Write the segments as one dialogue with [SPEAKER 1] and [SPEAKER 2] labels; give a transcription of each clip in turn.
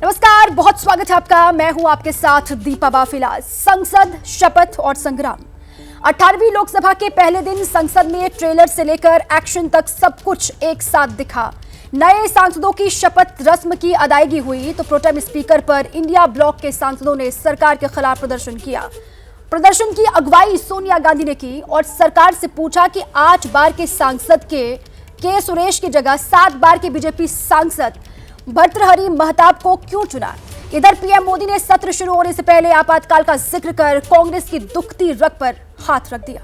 [SPEAKER 1] नमस्कार, बहुत स्वागत है आपका। मैं हूं आपके साथ दीपा बाफिला। संसद, शपथ और संग्राम। 18वीं लोकसभा के पहले दिन संसद में ट्रेलर से लेकर एक्शन तक सब कुछ एक साथ दिखा। नए सांसदों की शपथ रस्म की अदायगी हुई तो प्रोटेम स्पीकर पर इंडिया ब्लॉक के सांसदों ने सरकार के खिलाफ प्रदर्शन किया। प्रदर्शन की अगुवाई सोनिया गांधी ने की और सरकार से पूछा कि 8 बार के सांसद के सुरेश की जगह 7 बार के बीजेपी सांसद भर्तृहरि महताब को क्यों चुना। इधर पीएम मोदी ने सत्र शुरू होने से पहले आपातकाल का जिक्र कर कांग्रेस की दुखती रग पर हाथ रख दिया।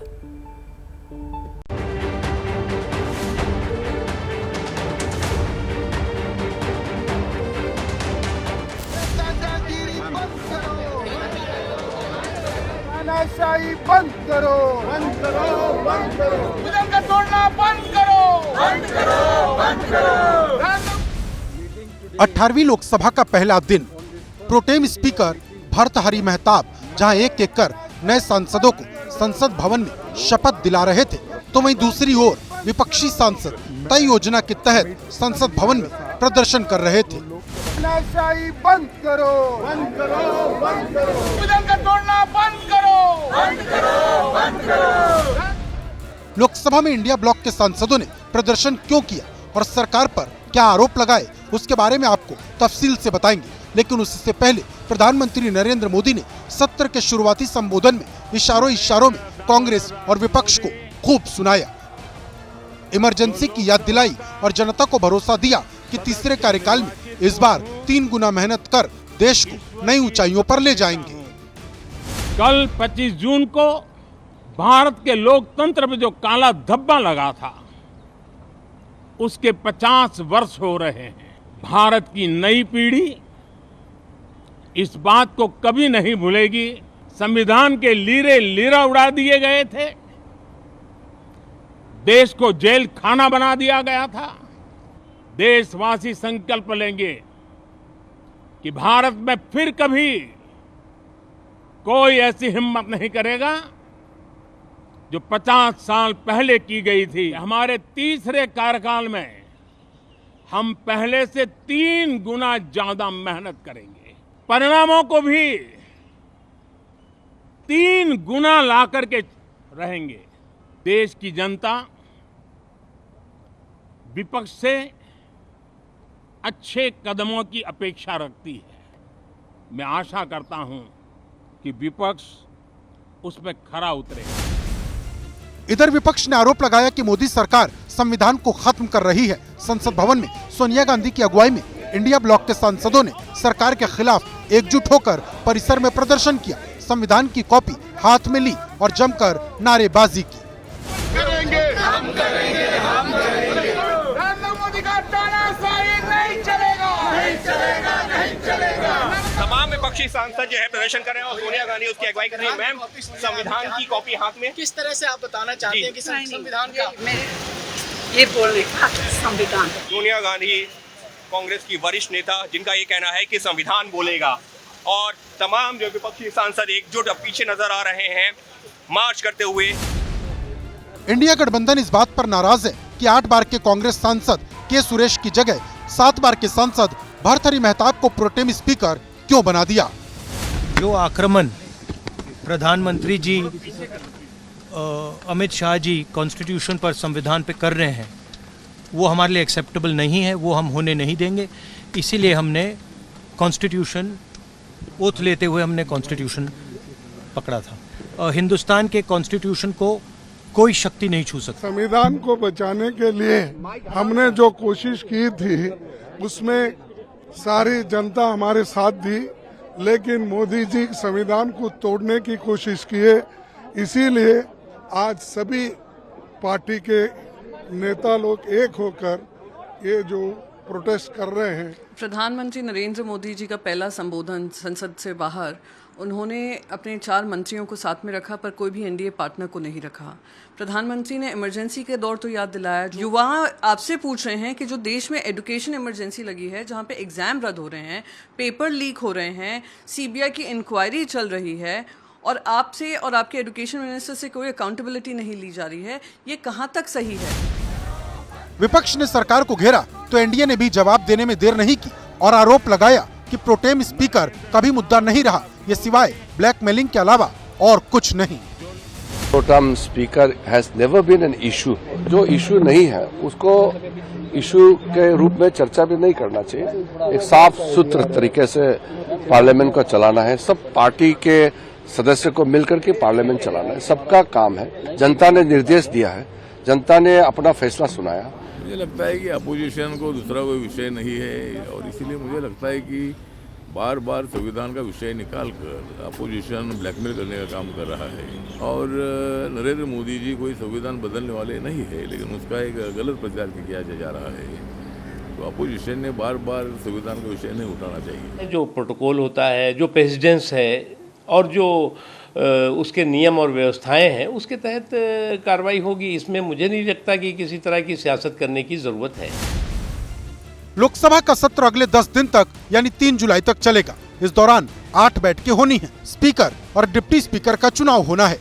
[SPEAKER 2] तानाशाही बंद करो, बंद करो, बंद करो,
[SPEAKER 3] विधन का तोड़ना बंद करो, बंद करो, बंद करो।
[SPEAKER 4] 18वीं लोकसभा का पहला दिन प्रोटेम स्पीकर भर्तृहरि महताब जहां एक एक कर नए सांसदों को संसद भवन में शपथ दिला रहे थे, तो वहीं दूसरी ओर विपक्षी सांसद तय योजना के तहत संसद भवन में प्रदर्शन कर रहे थे।
[SPEAKER 2] तानाशाही बंद करो, बंद करो, बंद करो,
[SPEAKER 3] विधन का तोड़ना बंद करो, बंद करो, बंद करो।
[SPEAKER 4] लोकसभा में इंडिया ब्लॉक के सांसदों ने प्रदर्शन क्यों किया और सरकार पर क्या आरोप लगाए, उसके बारे में आपको तफसील से बताएंगे। लेकिन उससे पहले प्रधानमंत्री नरेंद्र मोदी ने सत्र के शुरुआती संबोधन में इशारों में कांग्रेस और विपक्ष को खूब सुनाया। इमरजेंसी की याद दिलाई और जनता को भरोसा दिया कि तीसरे कार्यकाल में इस बार 3 गुना मेहनत कर देश को नई ऊंचाइयों पर ले जाएंगे।
[SPEAKER 5] कल 25 जून को भारत के लोकतंत्र में जो काला धब्बा लगा था, उसके 50 वर्ष हो रहे हैं। भारत की नई पीढ़ी इस बात को कभी नहीं भूलेगी। संविधान के लीरे लीरा उड़ा दिए गए थे, देश को जेल खाना बना दिया गया था। देशवासी संकल्प लेंगे कि भारत में फिर कभी कोई ऐसी हिम्मत नहीं करेगा जो 50 साल पहले की गई थी। हमारे तीसरे कार्यकाल में हम पहले से 3 गुना ज्यादा मेहनत करेंगे, परिणामों को भी 3 गुना ला करके रहेंगे। देश की जनता विपक्ष से अच्छे कदमों की अपेक्षा रखती है। मैं आशा करता हूं कि विपक्ष उसमें खरा उतरेगा।
[SPEAKER 4] इधर विपक्ष ने आरोप लगाया कि मोदी सरकार संविधान को खत्म कर रही है। संसद भवन में सोनिया गांधी की अगुवाई में इंडिया ब्लॉक के सांसदों ने सरकार के खिलाफ एकजुट होकर परिसर में प्रदर्शन किया, संविधान की कॉपी हाथ में ली और जमकर नारेबाजी की।
[SPEAKER 3] करेंगे, हम करेंगे, हम करेंगे। नरेंद्र मोदी का तानाशाही नहीं चलेगा, नहीं चलेगा, नहीं चलेगा।
[SPEAKER 6] तमाम विपक्षी सांसद जो है प्रदर्शन कर रहे हैं और सोनिया गांधी उसकी अगुवाई कर रही है। मैम, संविधान की कॉपी हाथ में
[SPEAKER 7] किस तरह से आप बताना चाहते हैं कि संविधान का
[SPEAKER 8] ये बोलने का संविधान।
[SPEAKER 6] सोनिया गांधी कांग्रेस की वरिष्ठ नेता, जिनका ये कहना है कि संविधान बोलेगा, और तमाम जो विपक्षी सांसद एकजुट अब पीछे नजर आ रहे हैं मार्च करते हुए।
[SPEAKER 4] इंडिया गठबंधन इस बात पर नाराज है कि 8 बार के कांग्रेस सांसद के सुरेश की जगह 7 बार के सांसद भर्तृहरि महताब को प्रोटेम स्पीकर क्यों बना दिया।
[SPEAKER 9] जो आक्रमण प्रधानमंत्री जी अमित शाह जी कॉन्स्टिट्यूशन पर, संविधान पे कर रहे हैं, वो हमारे लिए एक्सेप्टेबल नहीं है, वो हम होने नहीं देंगे। इसीलिए हमने कॉन्स्टिट्यूशन ओथ लेते हुए हमने कॉन्स्टिट्यूशन पकड़ा था। हिंदुस्तान के कॉन्स्टिट्यूशन को कोई शक्ति नहीं छू सकती।
[SPEAKER 2] संविधान को बचाने के लिए हमने जो कोशिश की थी उसमें सारी जनता हमारे साथ दी, लेकिन मोदी जी संविधान को तोड़ने की कोशिश किए। इसीलिए आज सभी पार्टी के नेता लोग एक होकर ये जो प्रोटेस्ट कर रहे हैं।
[SPEAKER 8] प्रधानमंत्री नरेंद्र मोदी जी का पहला संबोधन संसद से बाहर, उन्होंने अपने 4 मंत्रियों को साथ में रखा पर कोई भी एनडीए पार्टनर को नहीं रखा। प्रधानमंत्री ने इमरजेंसी के दौर तो याद दिलाया। युवा आपसे पूछ रहे हैं कि जो देश में एजुकेशन इमरजेंसी लगी है, जहां पे एग्जाम रद्द हो रहे हैं, पेपर लीक हो रहे हैं, सीबीआई की इंक्वायरी चल रही है और आपसे और आपके एजुकेशन मिनिस्टर से कोई अकाउंटेबिलिटी नहीं ली जा रही है, ये कहां तक सही है।
[SPEAKER 4] विपक्ष ने सरकार को घेरा तो एनडीए ने भी जवाब देने में देर नहीं की और आरोप लगाया कि प्रोटेम स्पीकर कभी मुद्दा नहीं रहा, ये सिवाय ब्लैकमेलिंग के अलावा और कुछ नहीं।
[SPEAKER 10] Pro tem speaker has never been an issue. जो इशू नहीं है उसको इशू के रूप में चर्चा भी नहीं करना चाहिए। एक साफ सुथरे तरीके से पार्लियामेंट को चलाना है। सब पार्टी के सदस्य को मिलकर के पार्लियामेंट चलाना है, सबका काम है। जनता ने निर्देश दिया है, जनता ने अपना फैसला सुनाया।
[SPEAKER 11] मुझे लगता है कि अपोजिशन को दूसरा कोई विषय नहीं है और इसीलिए मुझे लगता है कि बार बार संविधान का विषय निकालकर अपोजिशन ब्लैकमेल करने का काम कर रहा है। और नरेंद्र मोदी जी कोई संविधान बदलने वाले नहीं है, लेकिन उसका एक गलत प्रचार किया जा रहा है। तो अपोजिशन ने बार बार संविधान का विषय नहीं उठाना चाहिए।
[SPEAKER 12] जो प्रोटोकॉल होता है, जो प्रेसिडेंस है और जो उसके नियम और व्यवस्थाएं हैं, उसके तहत कार्रवाई होगी। इसमें मुझे नहीं लगता कि किसी तरह की सियासत करने की जरूरत है।
[SPEAKER 4] लोकसभा का सत्र अगले 10 दिन तक यानी 3 जुलाई तक चलेगा। इस दौरान 8 बैठकें होनी हैं। स्पीकर और डिप्टी स्पीकर का चुनाव होना है।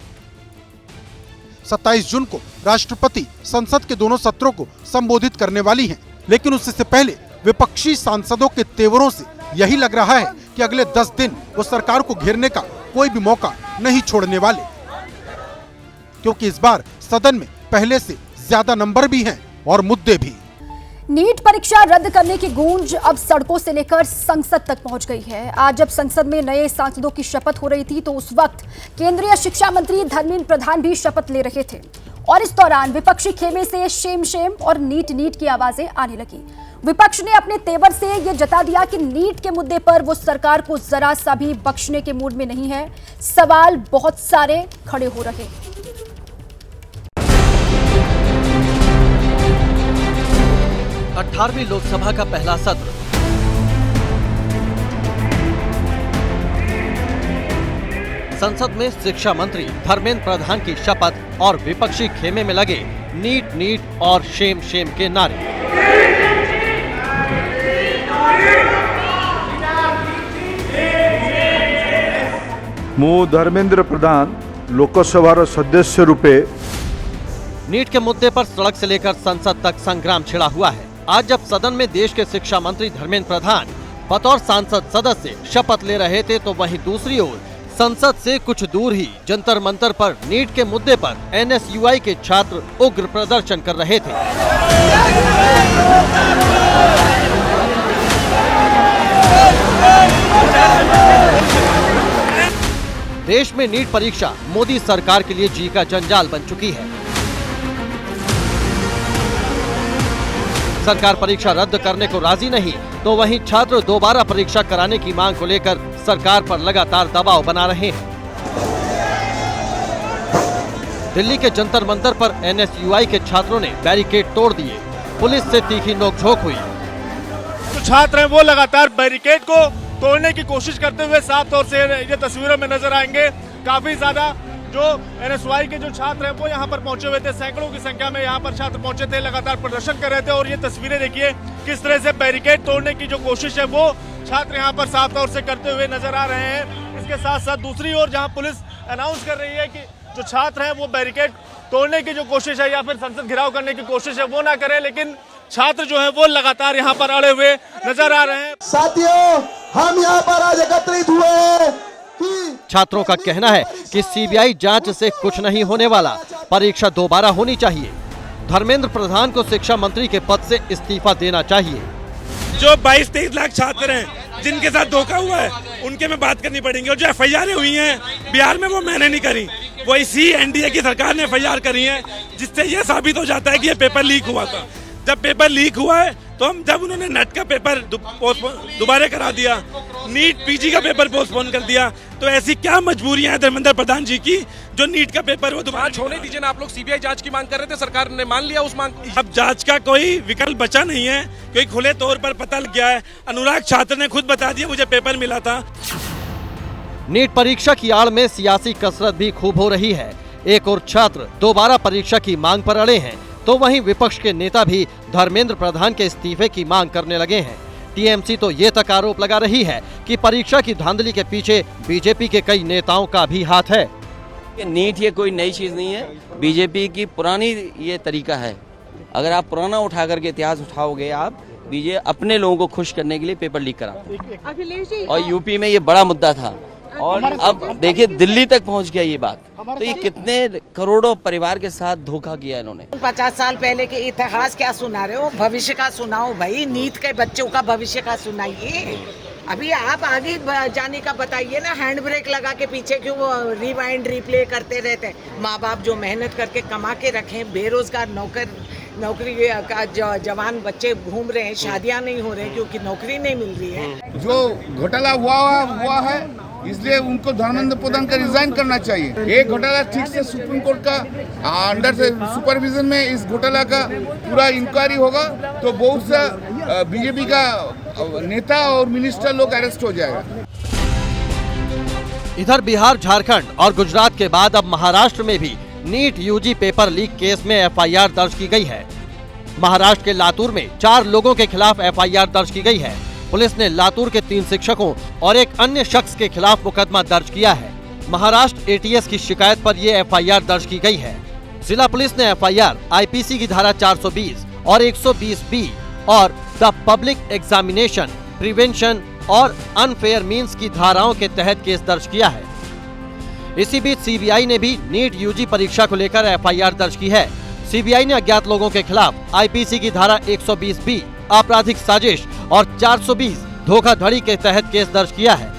[SPEAKER 4] 27 जून को राष्ट्रपति संसद के दोनों सत्रों को संबोधित करने वाली हैं, लेकिन उससे पहले विपक्षी सांसदों के तेवरों से यही लग रहा है कि अगले 10 दिन वो सरकार को घेरने का कोई भी मौका नहीं छोड़ने वाले, क्योंकि इस बार सदन में पहले से ज्यादा नंबर भी हैं और मुद्दे भी।
[SPEAKER 1] नीट परीक्षा रद्द करने की गूंज अब सड़कों से लेकर संसद तक पहुंच गई है। आज जब संसद में नए सांसदों की शपथ हो रही थी तो उस वक्त केंद्रीय शिक्षा मंत्री धर्मेंद्र प्रधान भी शपथ ले रहे थे और इस दौरान विपक्षी खेमे से शेम शेम और नीट नीट की आवाजें आने लगी। विपक्ष ने अपने तेवर से यह जता दिया कि नीट के मुद्दे पर वो सरकार को जरा सा भी बख्शने के मूड में नहीं है। सवाल बहुत सारे खड़े हो रहे हैं।
[SPEAKER 13] 18वीं लोकसभा का पहला सत्र संसद में शिक्षा मंत्री धर्मेंद्र प्रधान की शपथ और विपक्षी खेमे में लगे नीट नीट और शेम शेम के नारे।
[SPEAKER 14] मु धर्मेंद्र प्रधान लोकसभा सदस्य रूपे
[SPEAKER 13] नीट के मुद्दे पर सड़क से लेकर संसद तक संग्राम छिड़ा हुआ है। आज जब सदन में देश के शिक्षा मंत्री धर्मेंद्र प्रधान बतौर सांसद सदस्य शपथ ले रहे थे तो वहीं दूसरी ओर संसद से कुछ दूर ही जंतर मंतर पर नीट के मुद्दे पर एनएसयूआई के छात्र उग्र प्रदर्शन कर रहे थे। देश में नीट परीक्षा मोदी सरकार के लिए जी का जंजाल बन चुकी है। सरकार परीक्षा रद्द करने को राजी नहीं तो वहीं छात्र दोबारा परीक्षा कराने की मांग को लेकर सरकार पर लगातार दबाव बना रहे हैं। दिल्ली के जंतर मंतर पर एनएसयूआई के छात्रों ने बैरिकेड तोड़ दिए। पुलिस से तीखी नोकझोंक हुई।
[SPEAKER 7] जो छात्र हैं वो लगातार बैरिकेड को तोड़ने की कोशिश करते हुए साफ तौर से ये तस्वीरों में नजर आएंगे। काफी ज्यादा जो एनएसयूआई के जो छात्र हैं वो यहाँ पर पहुंचे हुए थे। सैकड़ों की संख्या में यहाँ पर छात्र पहुंचे थे, लगातार प्रदर्शन कर रहे थे और ये तस्वीरें देखिए किस तरह से बैरिकेड तोड़ने की जो कोशिश है वो छात्र यहाँ पर साफ तौर से करते हुए नजर आ रहे हैं। इसके साथ साथ दूसरी ओर जहाँ पुलिस अनाउंस कर रही है कि जो छात्र हैं वो बैरिकेड तोड़ने की जो कोशिश है या फिर संसद घिराव करने की कोशिश है वो ना करें, लेकिन छात्र जो है वो लगातार यहाँ पर अड़े हुए नजर आ रहे हैं।
[SPEAKER 15] साथियों, हम यहाँ पर आज एकत्रित हुए।
[SPEAKER 13] छात्रों का कहना है कि सीबीआई जांच से कुछ नहीं होने वाला, परीक्षा दोबारा होनी चाहिए। धर्मेंद्र प्रधान को शिक्षा मंत्री के पद से इस्तीफा देना चाहिए।
[SPEAKER 16] जो 22-23 लाख छात्र हैं जिनके साथ धोखा हुआ है उनके में बात करनी पड़ेगी और जो एफआईआर हुई हैं बिहार में वो मैंने नहीं करी, वो इसी एनडीए की सरकार ने एफआईआर करी है, जिससे ये साबित हो जाता है कि ये पेपर लीक हुआ था। जब पेपर लीक हुआ है तो हम जब उन्होंने नेट का पेपर दोबारा करा दिया, नीट पीजी का पेपर पोस्टपोन कर दिया, तो ऐसी क्या मजबूरियां हैं धर्मेंद्र प्रधान जी की जो नीट का पेपर वो दोबारा
[SPEAKER 17] होने दीजिए ना। आप लोग सीबीआई जांच की मांग कर रहे थे, सरकार ने मान लिया उस मांग।
[SPEAKER 16] अब जांच का कोई विकल्प बचा नहीं है क्योंकि खुले तौर पर पता लग गया है। अनुराग छात्र ने खुद बता दिया मुझे पेपर मिला था।
[SPEAKER 13] नीट परीक्षा की आड़ में सियासी कसरत भी खूब हो रही है। एक और छात्र दोबारा परीक्षा की मांग पर अड़े हैं तो वहीं विपक्ष के नेता भी धर्मेंद्र प्रधान के इस्तीफे की मांग करने लगे हैं। टीएमसी तो ये तक आरोप लगा रही है कि परीक्षा की धांधली के पीछे बीजेपी के कई नेताओं का भी हाथ है।
[SPEAKER 18] नीट ये कोई नई चीज नहीं है, बीजेपी की पुरानी ये तरीका है। अगर आप पुराना उठा करके इतिहास उठाओगे आप बीजेपी अपने लोगों को खुश करने के लिए पेपर लीक कराते हैं और यूपी में ये बड़ा मुद्दा था और अब देखिए दिल्ली तक पहुंच गया ये बात। तो ये कितने करोड़ों परिवार के साथ धोखा किया इन्होंने।
[SPEAKER 19] 50 साल पहले के इतिहास क्या सुना रहे हो, भविष्य का सुनाओ भाई, नीट के बच्चों का भविष्य का सुनाइए। अभी आप आगे जाने का बताइए ना, हैंड ब्रेक लगा के पीछे क्यों रिवाइंड रिप्ले करते रहते हैं। माँ बाप जो मेहनत करके कमा के रखे, बेरोजगार नौकरी का जवान बच्चे घूम रहे हैं, शादियां नहीं हो रही क्योंकि नौकरी नहीं मिल रही है।
[SPEAKER 3] जो घोटाला हुआ है इसलिए उनको धर्मेंद्र प्रधान का रिजाइन करना चाहिए। ये घोटाला ठीक से सुप्रीम कोर्ट का अंडर से सुपरविजन में इस घोटाला का पूरा इंक्वायरी होगा तो बहुत सा बीजेपी का नेता और मिनिस्टर लोग अरेस्ट हो जाएगा।
[SPEAKER 13] इधर बिहार, झारखंड और गुजरात के बाद अब महाराष्ट्र में भी NEET UG paper leak case में एफआईआर दर्ज की गई है। महाराष्ट्र के लातूर में 4 लोगों के खिलाफ एफआईआर दर्ज की गई है। पुलिस ने लातूर के 3 शिक्षकों और एक अन्य शख्स के खिलाफ मुकदमा दर्ज किया है। महाराष्ट्र एटीएस की शिकायत पर ये एफआईआर दर्ज की गई है। जिला पुलिस ने एफआईआर आईपीसी की धारा 420 और 120B और द पब्लिक एग्जामिनेशन प्रिवेंशन और अनफेयर मीन्स की धाराओं के तहत केस दर्ज किया है। इसी बीच सीबीआई ने भी नीट यूजी परीक्षा को लेकर एफआईआर दर्ज की है। सीबीआई ने अज्ञात लोगों के खिलाफ आईपीसी की धारा 120B आपराधिक साजिश और 420 धोखाधड़ी के तहत केस दर्ज किया है।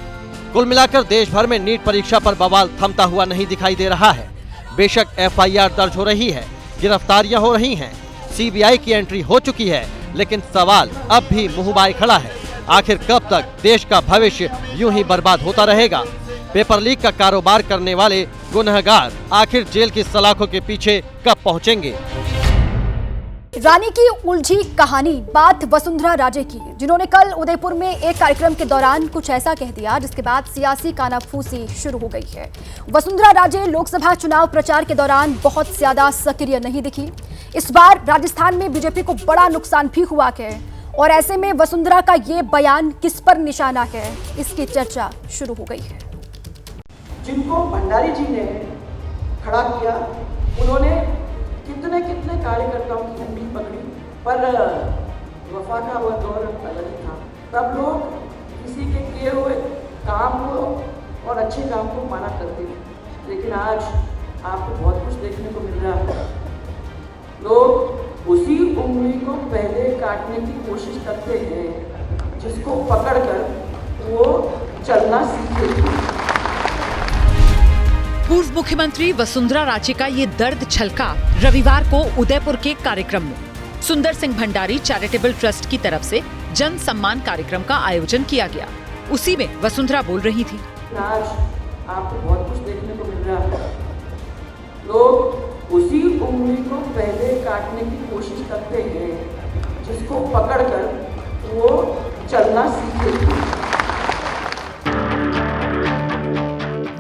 [SPEAKER 13] कुल मिलाकर देश भर में नीट परीक्षा पर बवाल थमता हुआ नहीं दिखाई दे रहा है। बेशक एफआईआर दर्ज हो रही है, गिरफ्तारियां हो रही हैं, सीबीआई की एंट्री हो चुकी है, लेकिन सवाल अब भी मुंह बाए खड़ा है। आखिर कब तक देश का भविष्य यूं ही बर्बाद होता रहेगा? पेपर लीक का कारोबार करने वाले गुनहगार आखिर जेल की सलाखों के पीछे कब पहुंचेंगे?
[SPEAKER 1] रानी की उलझी कहानी, बात वसुंधरा राजे की, जिन्होंने कल उदयपुर में एक कार्यक्रम के दौरान कुछ ऐसा कह दिया जिसके बाद सियासी कानाफूसी शुरू हो गई है। वसुंधरा राजे लोकसभा चुनाव प्रचार के दौरान बहुत ज्यादा सक्रिय नहीं दिखी। इस बार राजस्थान में बीजेपी को बड़ा नुकसान भी हुआ है और ऐसे में वसुंधरा का ये बयान किस पर निशाना है, इसकी चर्चा शुरू हो गई है।
[SPEAKER 20] जिनको भंडारी जी ने खड़ा किया, उन्होंने कितने कार्यकर्ताओं की उंगली पकड़ी, पर वफा का वह दौर अलग ही था। तब लोग किसी के किए हुए काम को और अच्छे काम को माना करते थे, लेकिन आज आपको बहुत कुछ देखने को मिल रहा है। लोग उसी उंगली को पहले काटने की कोशिश करते हैं जिसको पकड़कर वो चलना सीखे।
[SPEAKER 21] पूर्व मुख्यमंत्री वसुंधरा राजे का ये दर्द छलका रविवार को उदयपुर के कार्यक्रम में। सुंदर सिंह भंडारी चैरिटेबल ट्रस्ट की तरफ से जन सम्मान कार्यक्रम का आयोजन किया गया। उसी में वसुंधरा बोल रही थी।
[SPEAKER 20] आज आपको बहुत कुछ देखने को मिल रहा है। लोग उसी उंगली को पहले काटने की कोशिश करते हैं जिसको पकड़कर वो चलना सीखे।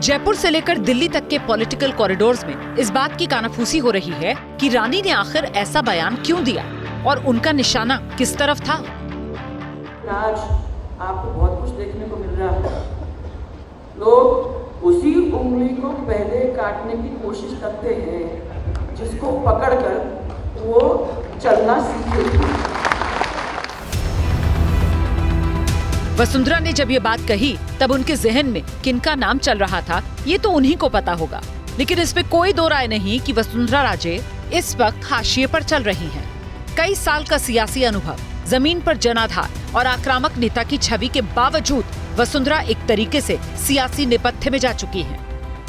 [SPEAKER 21] जयपुर से लेकर दिल्ली तक के पॉलिटिकल कॉरिडोर्स में इस बात की कानाफूसी हो रही है कि रानी ने आखिर ऐसा बयान क्यों दिया और उनका निशाना किस तरफ था।
[SPEAKER 20] आज आपको बहुत कुछ देखने को मिल रहा है। लोग उसी उंगली को पहले काटने की कोशिश करते हैं जिसको पकड़कर वो चलना सीखे।
[SPEAKER 21] वसुंधरा ने जब ये बात कही तब उनके जहन में किनका नाम चल रहा था ये तो उन्हीं को पता होगा, लेकिन इस पे कोई दो राय नहीं कि वसुंधरा राजे इस वक्त हाशिए पर चल रही हैं। कई साल का सियासी अनुभव, जमीन पर जनाधार और आक्रामक नेता की छवि के बावजूद वसुंधरा एक तरीके से सियासी नेपथ्य में जा चुकी हैं।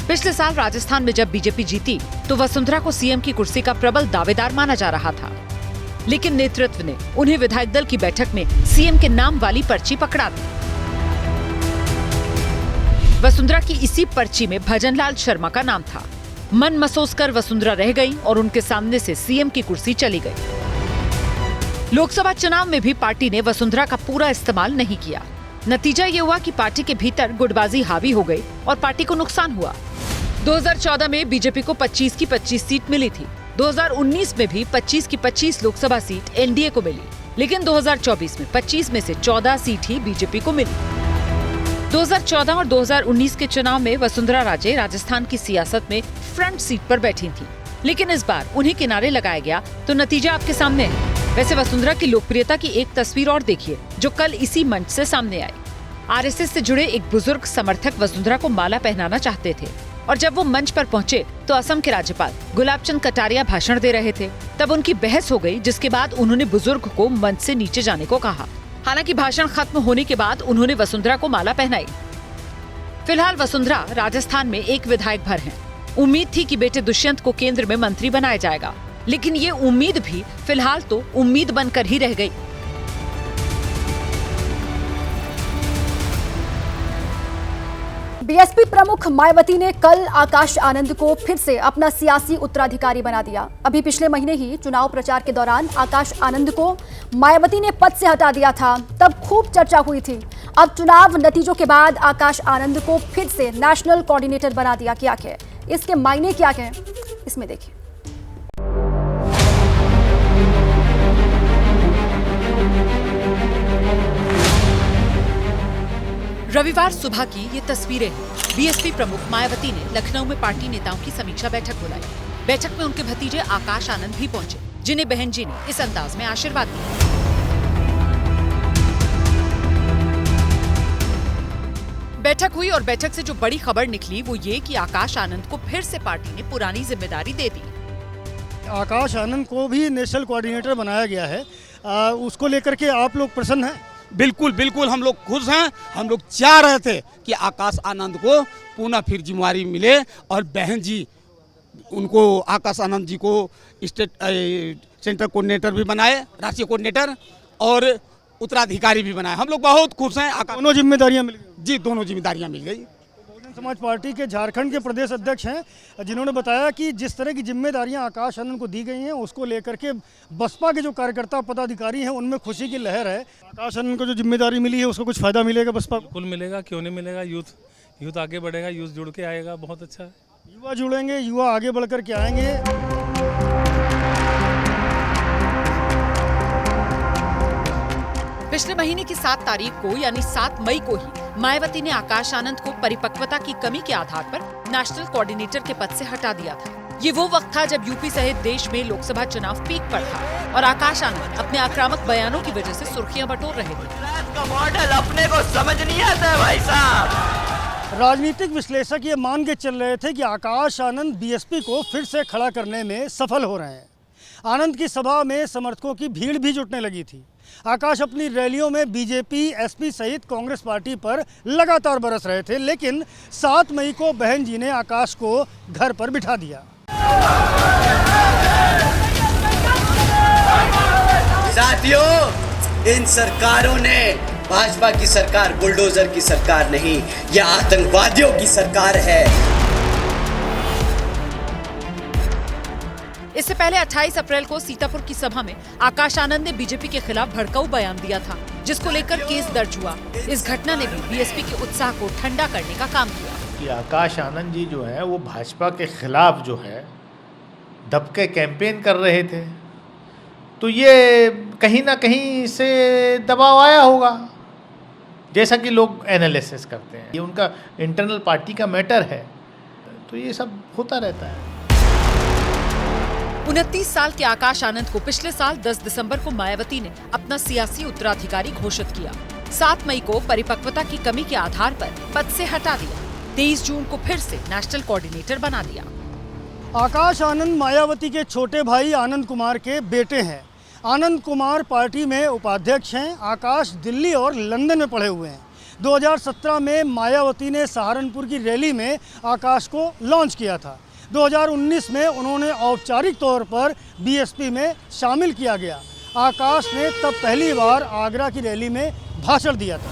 [SPEAKER 21] पिछले साल राजस्थान में जब बीजेपी जीती तो वसुंधरा को सीएम की कुर्सी का प्रबल दावेदार माना जा रहा था, लेकिन नेतृत्व ने उन्हें विधायक दल की बैठक में सीएम के नाम वाली पर्ची पकड़ा दी। वसुंधरा की इसी पर्ची में भजनलाल शर्मा का नाम था। मन मसोस कर वसुंधरा रह गई और उनके सामने से सीएम की कुर्सी चली गई। लोकसभा चुनाव में भी पार्टी ने वसुंधरा का पूरा इस्तेमाल नहीं किया। नतीजा ये हुआ कि पार्टी के भीतर गुटबाजी हावी हो गई और पार्टी को नुकसान हुआ। 2014 में बीजेपी को 25 की 25 सीट मिली थी। 2019 में भी 25 की 25 लोकसभा सीट एनडीए को मिली, लेकिन 2024 में 25 में से 14 सीट ही बीजेपी को मिली। 2014 और 2019 के चुनाव में वसुंधरा राजे राजस्थान की सियासत में फ्रंट सीट पर बैठी थी, लेकिन इस बार उन्हें किनारे लगाया गया तो नतीजा आपके सामने है। वैसे वसुंधरा की लोकप्रियता की एक तस्वीर और देखिए, जो कल इसी मंच से सामने आई। आरएसएस से जुड़े एक बुजुर्ग समर्थक वसुंधरा को माला पहनाना चाहते थे और जब वो मंच पर पहुंचे तो असम के राज्यपाल गुलाब चंद कटारिया भाषण दे रहे थे। तब उनकी बहस हो गई, जिसके बाद उन्होंने बुजुर्ग को मंच से नीचे जाने को कहा। हालांकि भाषण खत्म होने के बाद उन्होंने वसुंधरा को माला पहनाई। फिलहाल वसुंधरा राजस्थान में एक विधायक भर हैं। उम्मीद थी कि बेटे दुष्यंत को केंद्र में मंत्री बनाया जाएगा, लेकिन ये उम्मीद भी फिलहाल तो उम्मीद बनकर ही रह गई।
[SPEAKER 1] बीएसपी प्रमुख मायावती ने कल आकाश आनंद को फिर से अपना सियासी उत्तराधिकारी बना दिया। अभी पिछले महीने ही चुनाव प्रचार के दौरान आकाश आनंद को मायावती ने पद से हटा दिया था, तब खूब चर्चा हुई थी। अब चुनाव नतीजों के बाद आकाश आनंद को फिर से नेशनल कोऑर्डिनेटर बना दिया गया है। इसके मायने क्या हैं, इसमें देखिए।
[SPEAKER 21] रविवार सुबह की ये तस्वीरें हैं। बीएसपी प्रमुख मायावती ने लखनऊ में पार्टी नेताओं की समीक्षा बैठक बुलाई। बैठक में उनके भतीजे आकाश आनंद भी पहुंचे, जिन्हें बहन जी ने इस अंदाज में आशीर्वाद दिया। बैठक हुई और बैठक से जो बड़ी खबर निकली वो ये कि आकाश आनंद को फिर से पार्टी ने पुरानी जिम्मेदारी दे दी।
[SPEAKER 5] आकाश आनंद को भी नेशनल कोऑर्डिनेटर बनाया गया है। उसको लेकर के आप लोग प्रसन्न हैं?
[SPEAKER 22] बिल्कुल बिल्कुल, हम लोग खुश हैं। हम लोग चाह रहे थे कि आकाश आनंद को पुनः फिर जिम्मेदारी मिले और बहन जी उनको आकाश आनंद जी को स्टेट सेंट्रल कोऑर्डिनेटर भी बनाए, राष्ट्रीय कोऑर्डिनेटर और उत्तराधिकारी भी बनाए। हम लोग बहुत खुश हैं।
[SPEAKER 5] दोनों जिम्मेदारियां मिल गई?
[SPEAKER 22] जी, दोनों जिम्मेदारियां मिल गई।
[SPEAKER 5] बहुजन समाज पार्टी के झारखंड के प्रदेश अध्यक्ष हैं, जिन्होंने बताया कि जिस तरह की जिम्मेदारियां आकाश आनंद को दी गई हैं, उसको लेकर के बसपा के जो कार्यकर्ता पदाधिकारी हैं उनमें खुशी की लहर है। आकाश आनंद को जो जिम्मेदारी मिली है उसको कुछ फायदा मिलेगा बसपा?
[SPEAKER 23] बिल्कुल मिलेगा, क्यों नहीं मिलेगा। यूथ आगे बढ़ेगा, यूथ जुड़ के आएगा, बहुत अच्छा है।
[SPEAKER 5] युवा जुड़ेंगे, युवा आगे बढ़ कर के आएंगे।
[SPEAKER 21] पिछले महीने की 7 तारीख को यानी 7 मई को ही मायावती ने आकाश आनंद को परिपक्वता की कमी के आधार पर नेशनल कोऑर्डिनेटर के पद से हटा दिया था। ये वो वक्त था जब यूपी सहित देश में लोकसभा चुनाव पीक पर था और आकाश आनंद अपने आक्रामक बयानों की वजह से सुर्खियां बटोर रहे थे।
[SPEAKER 24] मॉडल अपने को समझ नहीं आता भाई साहब।
[SPEAKER 5] राजनीतिक विश्लेषक ये मान के चल रहे थे कि आकाश आनंद बीएसपी को फिर से खड़ा करने में सफल हो रहे हैं। आनंद की सभा में समर्थकों की भीड़ भी जुटने लगी थी। आकाश अपनी रैलियों में बीजेपी, एसपी सहित कांग्रेस पार्टी पर लगातार बरस रहे थे, लेकिन 7 मई को बहन जी ने आकाश को घर पर बिठा दिया।
[SPEAKER 24] साथियों, इन सरकारों ने, भाजपा की सरकार बुलडोजर की सरकार नहीं, यह आतंकवादियों की सरकार है।
[SPEAKER 21] इससे पहले 28 अप्रैल को सीतापुर की सभा में आकाश आनंद ने बीजेपी के खिलाफ भड़काऊ बयान दिया था, जिसको लेकर केस दर्ज हुआ। इस घटना ने भी बीएसपी के उत्साह को ठंडा करने का काम किया।
[SPEAKER 25] कि आकाश आनंद जी जो है वो भाजपा के खिलाफ जो है दबके कैंपेन कर रहे थे, तो ये कहीं ना कहीं से दबाव आया होगा, जैसा कि लोग एनालिसिस करते हैं। ये उनका इंटरनल पार्टी का मैटर है, तो ये सब होता रहता है।
[SPEAKER 21] 29 साल के आकाश आनंद को पिछले साल 10 दिसंबर को मायावती ने अपना सियासी उत्तराधिकारी घोषित किया। 7 मई को परिपक्वता की कमी के आधार पर पद से हटा दिया। 23 जून को फिर से नेशनल कोऑर्डिनेटर बना दिया।
[SPEAKER 5] आकाश आनंद मायावती के छोटे भाई आनंद कुमार के बेटे हैं। आनंद कुमार पार्टी में उपाध्यक्ष हैं। आकाश दिल्ली और लंदन में पढ़े हुए हैं। 2017 में मायावती ने सहारनपुर की रैली में आकाश को लॉन्च किया था। 2019 में उन्होंने औपचारिक तौर पर बीएसपी में शामिल किया गया। आकाश ने तब पहली बार आगरा की रैली में भाषण दिया था।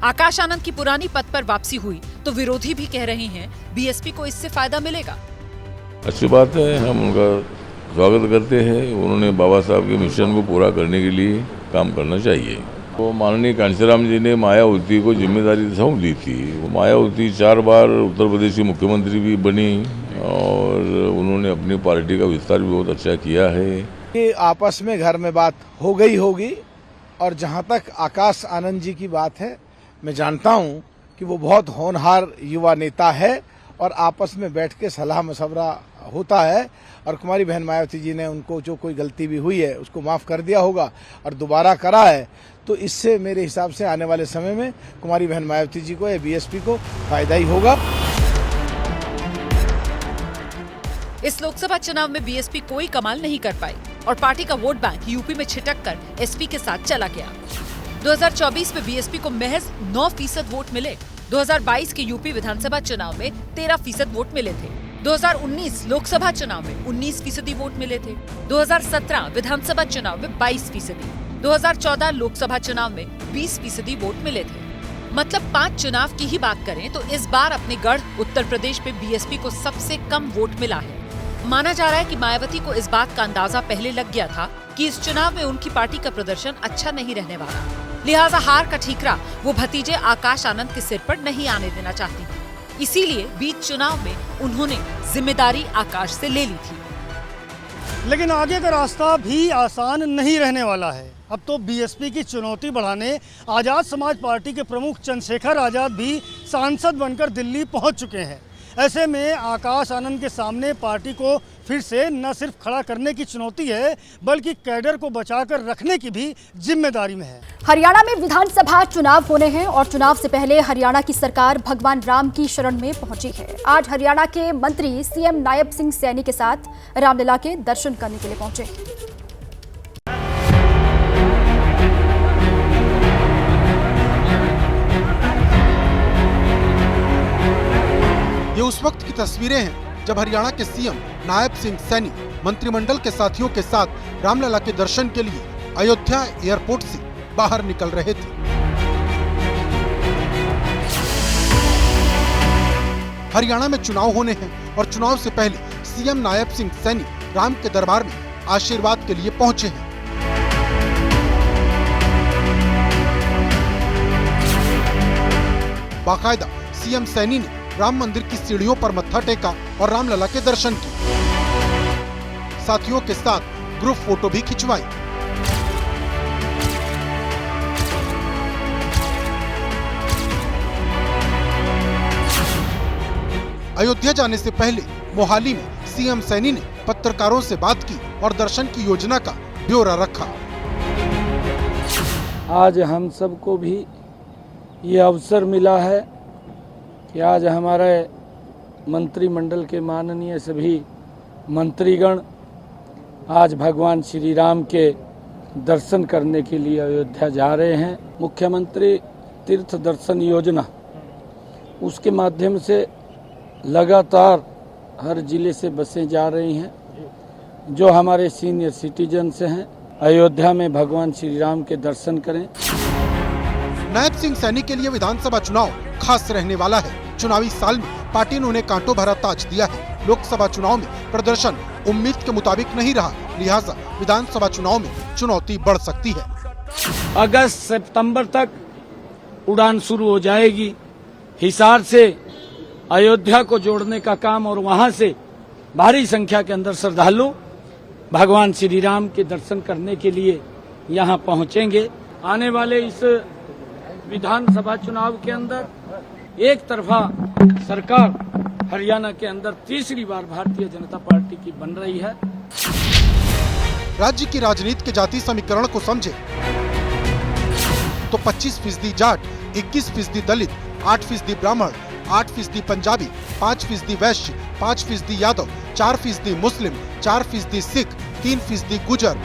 [SPEAKER 21] आकाश आनंद की पुरानी पद पर वापसी हुई तो विरोधी भी कह रहे हैं बीएसपी को इससे फायदा मिलेगा।
[SPEAKER 11] अच्छी बात है, हम उनका स्वागत करते हैं। उन्होंने बाबा साहब के मिशन को पूरा करने के लिए काम करना चाहिए। वो माननीय कांशीराम जी ने मायावती को जिम्मेदारी सौंप दी थी। वो मायावती 4 बार उत्तर प्रदेश की मुख्यमंत्री भी बनी और उन्होंने अपनी पार्टी का विस्तार भी बहुत अच्छा किया है।
[SPEAKER 26] कि आपस में घर में बात हो गई होगी। और जहाँ तक आकाश आनंद जी की बात है, मैं जानता हूँ कि वो बहुत होनहार युवा नेता है और आपस में बैठ के सलाह मशवरा होता है और कुमारी बहन मायावती जी ने उनको जो कोई गलती भी हुई है उसको माफ कर दिया होगा और दोबारा करा है, तो इससे मेरे हिसाब से आने वाले समय में कुमारी बहन मायावती जी को या बीएसपी को फायदा ही होगा।
[SPEAKER 21] इस लोकसभा चुनाव में बीएसपी कोई कमाल नहीं कर पाई और पार्टी का वोट बैंक यूपी में छिटक कर एसपी के साथ चला गया। 2024 में बीएसपी को महज 9% वोट मिले। 2022 के यूपी विधानसभा चुनाव में 13% वोट मिले थे। 2019 लोकसभा चुनाव में 19% वोट मिले थे। 2017 विधानसभा चुनाव में 22%, 2014 लोकसभा चुनाव में 20% वोट मिले थे। मतलब 5 चुनाव की ही बात करें तो इस बार अपने गढ़ उत्तर प्रदेश में बीएसपी को सबसे कम वोट मिला है। माना जा रहा है कि मायावती को इस बात का अंदाजा पहले लग गया था कि इस चुनाव में उनकी पार्टी का प्रदर्शन अच्छा नहीं रहने वाला, लिहाजा हार का ठीकरा वो भतीजे आकाश आनंद के सिर पर नहीं आने देना चाहती थी। इसीलिए बीच चुनाव में उन्होंने जिम्मेदारी आकाश से ले ली थी।
[SPEAKER 5] लेकिन आगे का रास्ता भी आसान नहीं रहने वाला है। अब तो बीएसपी की चुनौती बढ़ाने आजाद समाज पार्टी के प्रमुख चंद्रशेखर आजाद भी सांसद बनकर दिल्ली पहुंच चुके हैं। ऐसे में आकाश आनंद के सामने पार्टी को फिर से न सिर्फ खड़ा करने की चुनौती है बल्कि कैडर को बचाकर रखने की भी जिम्मेदारी में है।
[SPEAKER 1] हरियाणा में विधानसभा चुनाव होने हैं और चुनाव से पहले हरियाणा की सरकार भगवान राम की शरण में पहुंची है। आज हरियाणा के मंत्री सीएम नायब सिंह सैनी के साथ रामलला के दर्शन करने के लिए पहुंचे।
[SPEAKER 4] ये उस वक्त की तस्वीरें हैं जब हरियाणा के सीएम नायब सिंह सैनी मंत्रिमंडल के साथियों के साथ रामलला के दर्शन के लिए अयोध्या एयरपोर्ट से बाहर निकल रहे थे। हरियाणा में चुनाव होने हैं और चुनाव से पहले सीएम नायब सिंह सैनी राम के दरबार में आशीर्वाद के लिए पहुंचे हैं। बाकायदा सीएम सैनी ने राम मंदिर की सीढ़ियों पर मत्था टेका और रामलला के दर्शन किए। साथियों के साथ ग्रुप फोटो भी खिंचवाई। अयोध्या जाने से पहले मोहाली में सीएम सैनी ने पत्रकारों से बात की और दर्शन की योजना का ब्यौरा रखा।
[SPEAKER 2] आज हम सबको भी ये अवसर मिला है कि आज हमारे मंत्रिमंडल के माननीय सभी मंत्रीगण आज भगवान श्री राम के दर्शन करने के लिए अयोध्या जा रहे हैं। मुख्यमंत्री तीर्थ दर्शन योजना उसके माध्यम से लगातार हर जिले से बसें जा रही हैं जो हमारे सीनियर सिटीजन से हैं। अयोध्या में भगवान श्री राम के दर्शन करें।
[SPEAKER 4] नायब सिंह सैनी के लिए विधानसभा चुनाव खास रहने वाला है। चुनावी साल में पार्टी ने उन्हें कांटों भरा ताज दिया है। लोकसभा चुनाव में प्रदर्शन उम्मीद के मुताबिक नहीं रहा, लिहाजा विधानसभा चुनाव में चुनौती बढ़ सकती है।
[SPEAKER 22] अगस्त सितंबर तक उड़ान शुरू हो जाएगी। हिसार से अयोध्या को जोड़ने का काम और वहां से भारी संख्या के अंदर श्रद्धालु भगवान श्री राम के दर्शन करने के लिए यहां पहुंचेंगे। आने वाले इस विधानसभा चुनाव के अंदर एक तरफा सरकार हरियाणा के अंदर तीसरी बार भारतीय जनता पार्टी की बन रही है।
[SPEAKER 4] राज्य की राजनीति के जाति समीकरण को समझे तो 25% जाट, 21% दलित, 8% ब्राह्मण, 8% पंजाबी, 5% वैश्य, 5% यादव, 4% मुस्लिम, 4% सिख, 3% गुजर।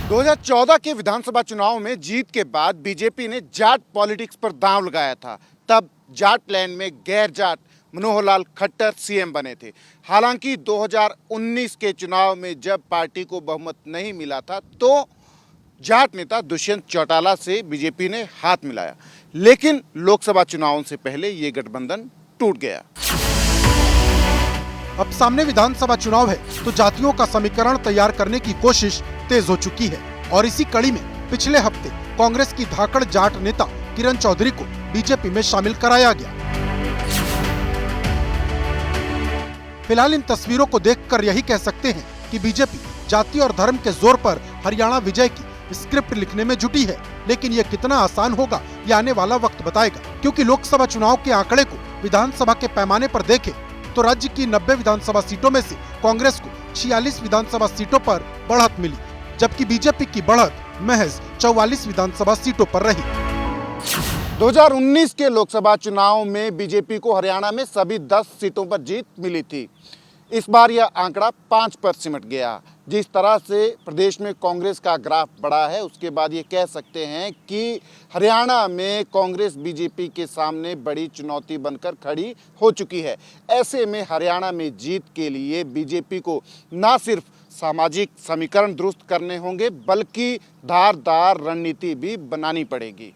[SPEAKER 6] 2014 के विधानसभा चुनाव में जीत के बाद बीजेपी ने जाट पॉलिटिक्स पर दांव लगाया था। तब जाट लैंड में गैर जाट मनोहर लाल खट्टर सीएम बने थे। हालांकि 2019 के चुनाव में जब पार्टी को बहुमत नहीं मिला था तो जाट नेता दुष्यंत चौटाला से बीजेपी ने हाथ मिलाया, लेकिन लोकसभा चुनावों से पहले ये गठबंधन टूट गया।
[SPEAKER 4] अब सामने विधानसभा चुनाव है तो जातियों का समीकरण तैयार करने की कोशिश तेज हो चुकी है और इसी कड़ी में पिछले हफ्ते कांग्रेस की धाकड़ जाट नेता किरण चौधरी को बीजेपी में शामिल कराया गया। फिलहाल इन तस्वीरों को देखकर यही कह सकते हैं कि बीजेपी जाति और धर्म के जोर पर हरियाणा विजय की स्क्रिप्ट लिखने में जुटी है, लेकिन ये कितना आसान होगा ये आने वाला वक्त बताएगा। क्योंकि लोकसभा चुनाव के आंकड़े को विधानसभा के पैमाने पर देखें तो राज्य की 90 विधानसभा सीटों में से कांग्रेस को 46 विधानसभा सीटों पर बढ़त मिली, जबकि बीजेपी की बढ़त महज 44 विधानसभा सीटों पर रही।
[SPEAKER 6] 2019 के लोकसभा चुनाव में बीजेपी को हरियाणा में सभी 10 सीटों पर जीत मिली थी। इस बार यह आंकड़ा 5 पर सिमट गया। जिस तरह से प्रदेश में कांग्रेस का ग्राफ बढ़ा है, उसके बाद ये कह सकते हैं कि हरियाणा में कांग्रेस बीजेपी के सामने बड़ी चुनौती बनकर खड़ी हो चुकी है। ऐसे में हरियाणा में जीत के लिए बीजेपी को न सिर्फ सामाजिक समीकरण दुरुस्त करने होंगे, बल्कि धारदार रणनीति भी बनानी पड़ेगी।